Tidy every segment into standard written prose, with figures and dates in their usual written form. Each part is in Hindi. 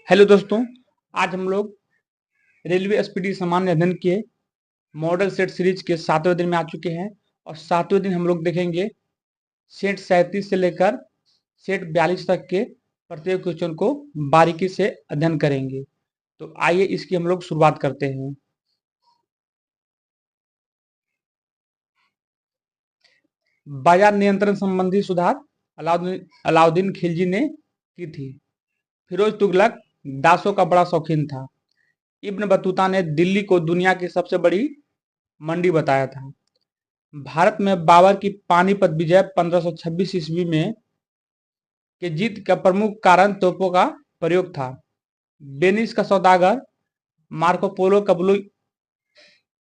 हेलो दोस्तों, आज हम लोग रेलवे एसपीटी सामान्य अध्ययन के मॉडल सेट सीरीज के 7वें दिन में आ चुके हैं और 7वें दिन हम लोग देखेंगे सेट 37 से लेकर सेट 42 तक के प्रत्येक क्वेश्चन को बारीकी से अध्ययन करेंगे। तो आइए इसकी हम लोग शुरुआत करते हैं। बाजार नियंत्रण संबंधी सुधार अलाउद्दीन खिलजी ने की थी। फिरोज तुगलक दासों का बड़ा शौकीन था। इब्न बतूता ने दिल्ली को दुनिया की सबसे बड़ी मंडी बताया था। भारत में बाबर की पानीपत विजय 1526 ईस्वी में के जीत का प्रमुख कारण तोपों का प्रयोग था। वेनिस का सौदागर मार्को पोलो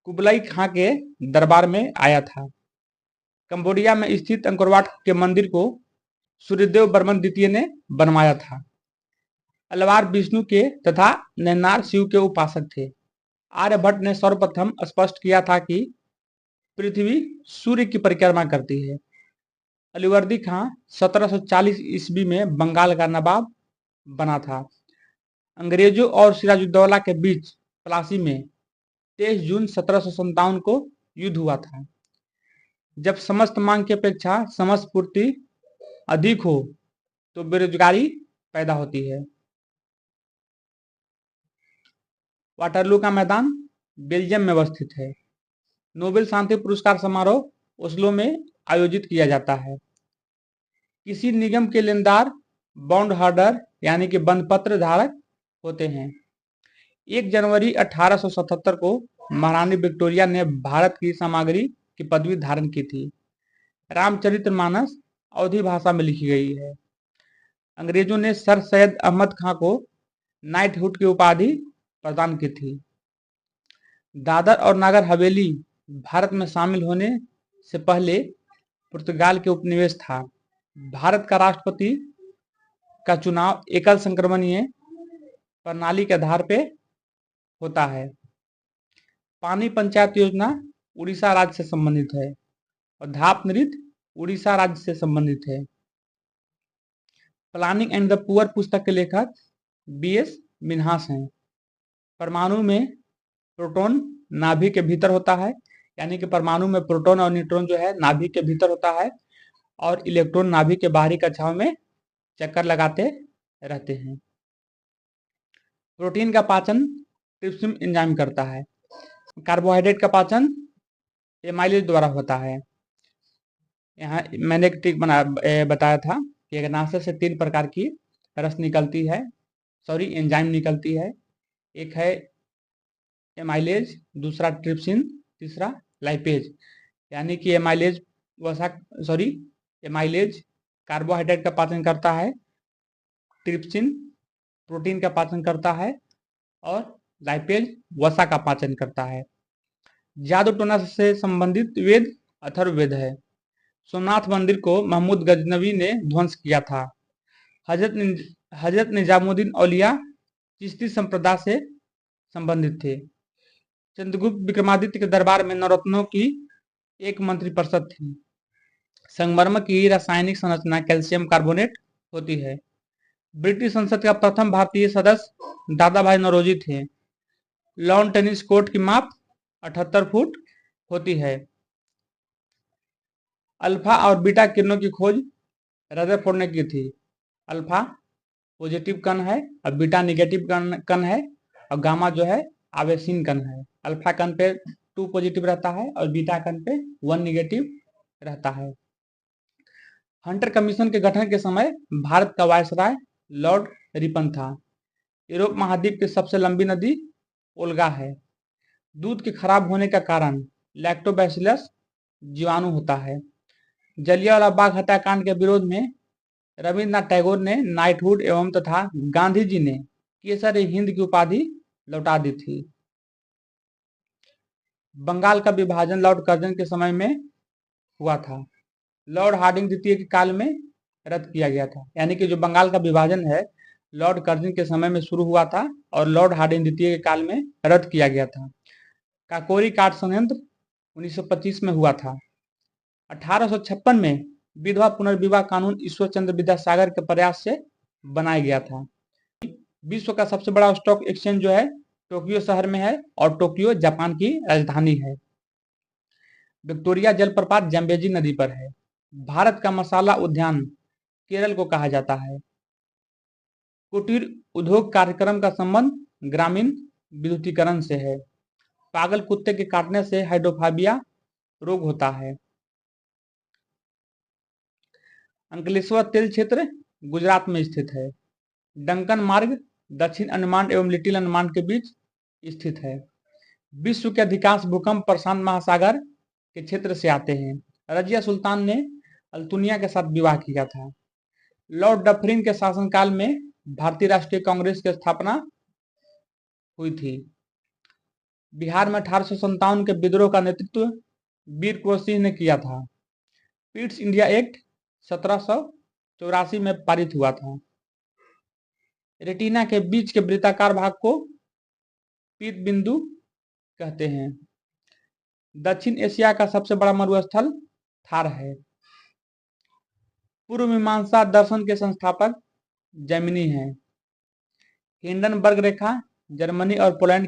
कुबलाई खां के दरबार में आया था। कंबोडिया में स्थित अंकोरवाट के मंदिर को सूर्यदेव बर्मन द्वितीय ने बनवाया था। अलवार विष्णु के तथा नैनार शिव के उपासक थे। आर्यभट्ट ने सर्वप्रथम स्पष्ट किया था कि पृथ्वी सूर्य की परिक्रमा करती है। अलीवर्दी खां 1740 ईस्वी में बंगाल का नवाब बना था। अंग्रेजों और सिराजुद्दौला के बीच प्लासी में 23 जून 1757 को युद्ध हुआ था। जब समस्त मांग की अपेक्षा समस्त पूर्ति अधिक हो तो बेरोजगारी पैदा होती है। वाटरलू का मैदान बेल्जियम में अवस्थित है। नोबेल शांति पुरस्कार समारोह ओस्लो में आयोजित किया जाता है। किसी निगम के लेनदार बॉन्ड होल्डर यानी कि बंध पत्र धारक होते हैं। 1 जनवरी 1877 को महारानी विक्टोरिया ने भारत की सामग्री की पदवी धारण की थी। रामचरितमानस अवधी भाषा में लिखी गई है। अंग्रेजों ने सर सैयद अहमद खां को नाइटहुड की उपाधि प्रदान की थी। दादर और नागर हवेली भारत में शामिल होने से पहले पुर्तगाल के उपनिवेश था। भारत का राष्ट्रपति का चुनाव एकल संक्रमणीय प्रणाली के आधार पे होता है। पानी पंचायत योजना उड़ीसा राज्य से संबंधित है और धाप नृत्य उड़ीसा राज्य से संबंधित है। प्लानिंग एंड द पुअर पुस्तक के लेखक बीएस मिन्हास हैं। परमाणु में प्रोटॉन नाभि के भीतर होता है, यानी कि परमाणु में प्रोटॉन और न्यूट्रॉन जो है नाभि के भीतर होता है और इलेक्ट्रॉन नाभि के बाहरी कक्षाओं में चक्कर लगाते रहते हैं। प्रोटीन का पाचन ट्रिप्सिन एंजाइम करता है। कार्बोहाइड्रेट का पाचन एमाइलेज द्वारा होता है। यहाँ मैंने एक ट्रिक बताया था कि अग्नाशय से 3 प्रकार की रस निकलती है, एंजाइम निकलती है। एक है एमाइलेज, दूसरा ट्रिप्सिन, तीसरा लाइपेज। यानी कि एमाइलेज कार्बोहाइड्रेट का पाचन करता है, ट्रिप्सिन प्रोटीन का पाचन करता है और लाइपेज वसा का पाचन करता है। जादू टोना से संबंधित वेद अथर्ववेद है। सोमनाथ मंदिर को महमूद गजनवी ने ध्वंस किया था। हजरत निजामुद्दीन औलिया चिश्ती संप्रदाय से संबंधित थे। चंद्रगुप्त विक्रमादित्य के दरबार में नवरत्नों की एक मंत्रिपरिषद थी। संगमरमर की रासायनिक संरचना कैल्शियम कार्बोनेट होती है। ब्रिटिश संसद का प्रथम भारतीय सदस्य दादा भाई नौरोजी थे। लॉन टेनिस कोर्ट की माप 78 फुट होती है। अल्फा और बीटा किरणों की खोज रदरफोर्ड ने की थी। अल्फा पॉजिटिव कण है और बीटा निगेटिव कण है और गामा जो है आवेशीन कण है। अल्फा कण पे 2 पॉजिटिव रहता है और बीटा कण पे 1 निगेटिव रहता है। हंटर कमीशन के गठन के समय भारत का वायसराय लॉर्ड रिपन था। यूरोप महाद्वीप की सबसे लंबी नदी ओल्गा है। दूध के खराब होने का कारण लैक्टोबैसिलस जीवाणु होता है। जलियांवाला बाग हत्याकांड के विरोध में रविन्द्रनाथ टैगोर ने नाइटहुड एवं तथा गांधी जी ने केसर हिंद की उपाधि लौटा दी थी। बंगाल का विभाजन लॉर्ड कर्जन के समय में हुआ था। लॉर्ड हार्डिंग द्वितीय के काल में रद्द किया गया था। यानी कि जो बंगाल का विभाजन है लॉर्ड कर्जन के समय में शुरू हुआ था और लॉर्ड हार्डिंग द्वितीय के काल में रद्द किया गया था। काकोरी काट संयंत्र 1925 में हुआ था। 1856 में विधवा पुनर्विवाह कानून ईश्वर चंद्र विद्यासागर के प्रयास से बनाया गया था। विश्व का सबसे बड़ा स्टॉक एक्सचेंज जो है टोक्यो शहर में है और टोक्यो जापान की राजधानी है। विक्टोरिया जलप्रपात जम्बेजी नदी पर है। भारत का मसाला उद्यान केरल को कहा जाता है। कुटीर उद्योग कार्यक्रम का संबंध ग्रामीण विद्युतीकरण से है। पागल कुत्ते के काटने से हाइड्रोफोबिया रोग होता है। अंकलेश्वर तेल क्षेत्र गुजरात में स्थित है। डंकन मार्ग दक्षिण अंडमान एवं लिटिल अंडमान के बीच स्थित है। विश्व के अधिकांश भूकंप प्रशांत महासागर के क्षेत्र से आते हैं। रजिया सुल्तान ने अल्तुनिया के साथ विवाह किया था। लॉर्ड डफरिन के शासनकाल में भारतीय राष्ट्रीय कांग्रेस की स्थापना हुई थी। बिहार में 1857 के विद्रोह का नेतृत्व वीर कुंवर सिंह ने किया था। पीट्स इंडिया एक्ट 1784 में पारित हुआ था। रेटिना के बीच के वृत्ताकार भाग को पीत बिंदु कहते हैं। दक्षिण एशिया का सबसे बड़ा मरुस्थल थार है। पूर्व मीमांसा दर्शन के संस्थापक जैमिनी हैं। हिंडनबर्ग रेखा जर्मनी और पोलैंड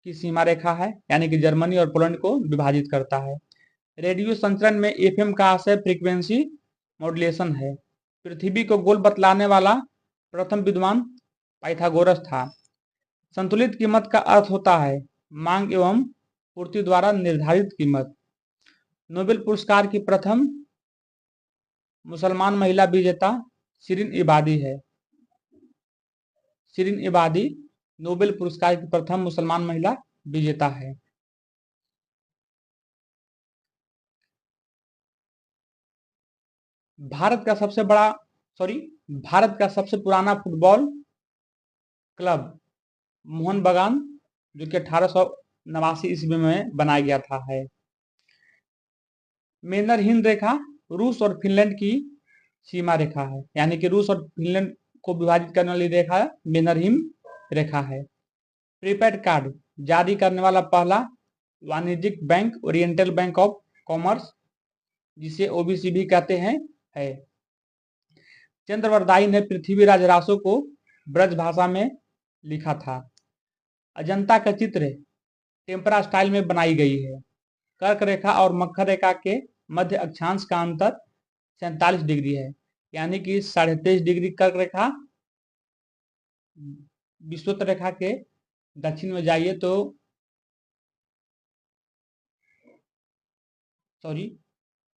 की सीमा रेखा है, यानी कि जर्मनी और पोलैंड को विभाजित करता है। रेडियो संचरण में एफएम का आशय फ्रीक्वेंसी मॉड्यूलेशन है। पृथ्वी को गोल बतलाने वाला प्रथम विद्वान पाइथागोरस था। संतुलित कीमत का अर्थ होता है मांग एवं पूर्ति द्वारा निर्धारित कीमत। नोबेल पुरस्कार की प्रथम मुसलमान महिला विजेता शिरीन इबादी है। शिरीन इबादी नोबेल पुरस्कार की प्रथम मुसलमान महिला विजेता है। भारत का सबसे पुराना फुटबॉल क्लब मोहन बगान जो कि 1889 ईस्वी में बनाया गया था है। मेनर हिंद रेखा रूस और फिनलैंड की सीमा रेखा है, यानी कि रूस और फिनलैंड को विभाजित करने वाली रेखा मेनर हिंद रेखा है। प्रीपेड कार्ड जारी करने वाला पहला वाणिज्यिक bank oriental bank of commerce, जिसे ओबीसी भी कहते हैं, है। चंद्रवरदाई ने पृथ्वीराज रासो को ब्रज भाषा में लिखा था। अजंता का चित्र टेम्परा स्टाइल में बनाई गई है। कर्क रेखा और मकर रेखा के मध्य अक्षांश का अंतर 47 डिग्री है, यानी कि 23.5 डिग्री कर्क रेखा। विषुवत रेखा के दक्षिण में जाइए तो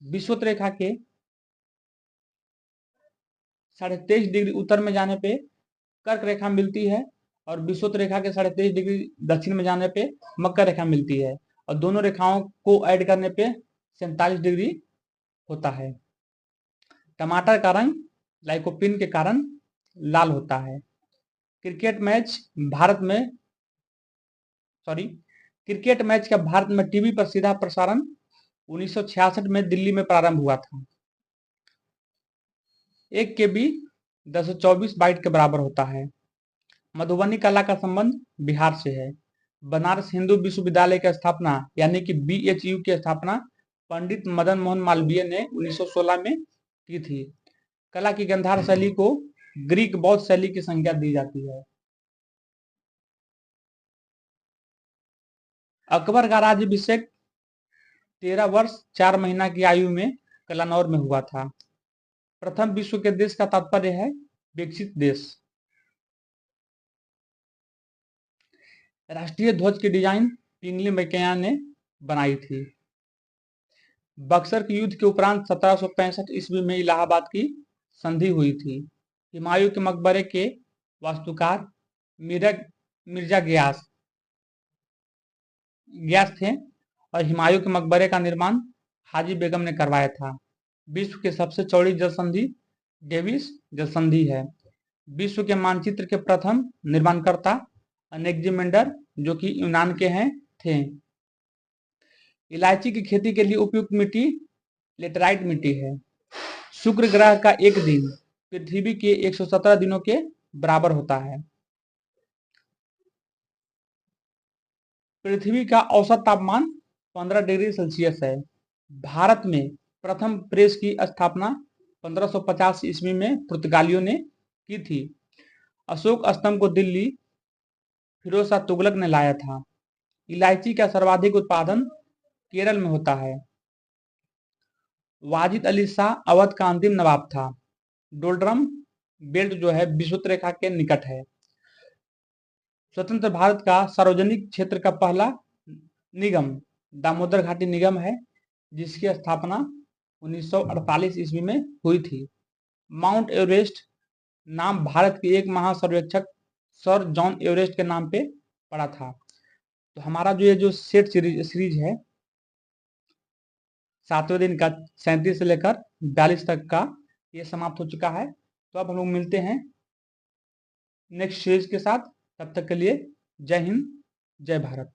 विषुवत रेखा के 23.5 डिग्री उत्तर में जाने पे कर्क रेखा मिलती है और विषुवत रेखा के 23.5 डिग्री दक्षिण में जाने पे मकर रेखा मिलती है, और दोनों रेखाओं को ऐड करने पे 47 डिग्री होता है। टमाटर का रंग लाइकोपिन के कारण लाल होता है। क्रिकेट मैच का भारत में टीवी पर सीधा प्रसारण 1966 में दिल्ली में प्रारंभ हुआ था। 1 KB 1024 बाइट के बराबर होता है। मधुबनी कला का संबंध बिहार से है। बनारस हिंदू विश्वविद्यालय की स्थापना, यानी कि BHU की स्थापना पंडित मदन मोहन मालवीय ने 1916 में की थी। कला की गंधार शैली को ग्रीक बौद्ध शैली की संज्ञा दी जाती है। अकबर का राज्याभिषेक 13 वर्ष 4 महीना की आयु में कलानौर में हुआ था। प्रथम विश्व के देश का तात्पर्य है विकसित देश। राष्ट्रीय ध्वज की डिजाइन पिंगली मैकैया ने बनाई थी। बक्सर के युद्ध के उपरांत 1765 ईस्वी में इलाहाबाद की संधि हुई थी। हुमायूं के मकबरे के वास्तुकार मिर्जा गियास थे और हुमायूं के मकबरे का निर्माण हाजी बेगम ने करवाया था। विश्व की सबसे चौड़ी जलसंधि डेविस जलसंधि है। विश्व के मानचित्र के प्रथम निर्माणकर्ता अनेक्जिमेंडर जो कि यूनान के हैं थे। इलायची की खेती के लिए उपयुक्त मिट्टी लेटराइट मिट्टी है। शुक्र ग्रह का एक दिन पृथ्वी के 117 दिनों के बराबर होता है। पृथ्वी का औसत तापमान 15 डिग्री सेल्सियस है। भारत में प्रथम प्रेस की स्थापना 1550 ईस्वी में पुर्तगालियों ने की थी। अशोक स्तंभ को दिल्ली फिरोज शाह तुगलक ने लाया था। इलायची का सर्वाधिक उत्पादन केरल में होता है। वाजिद अली शाह अवध का अंतिम नवाब था। डोलड्रम बेल्ट जो है विषुवत रेखा के निकट है। स्वतंत्र भारत का सार्वजनिक क्षेत्र का पहला निगम दामोदर घाटी निगम है, जिसकी स्थापना 1948 ईस्वी में हुई थी। माउंट एवरेस्ट नाम भारत के एक महासर्वेक्षक सर जॉन एवरेस्ट के नाम पे पड़ा था। तो हमारा जो ये जो सेट सीरीज है 7वें दिन का 37 से लेकर 42 तक का, ये समाप्त हो चुका है। तो अब हम लोग मिलते हैं नेक्स्ट सीरीज के साथ। तब तक के लिए जय हिंद, जय भारत।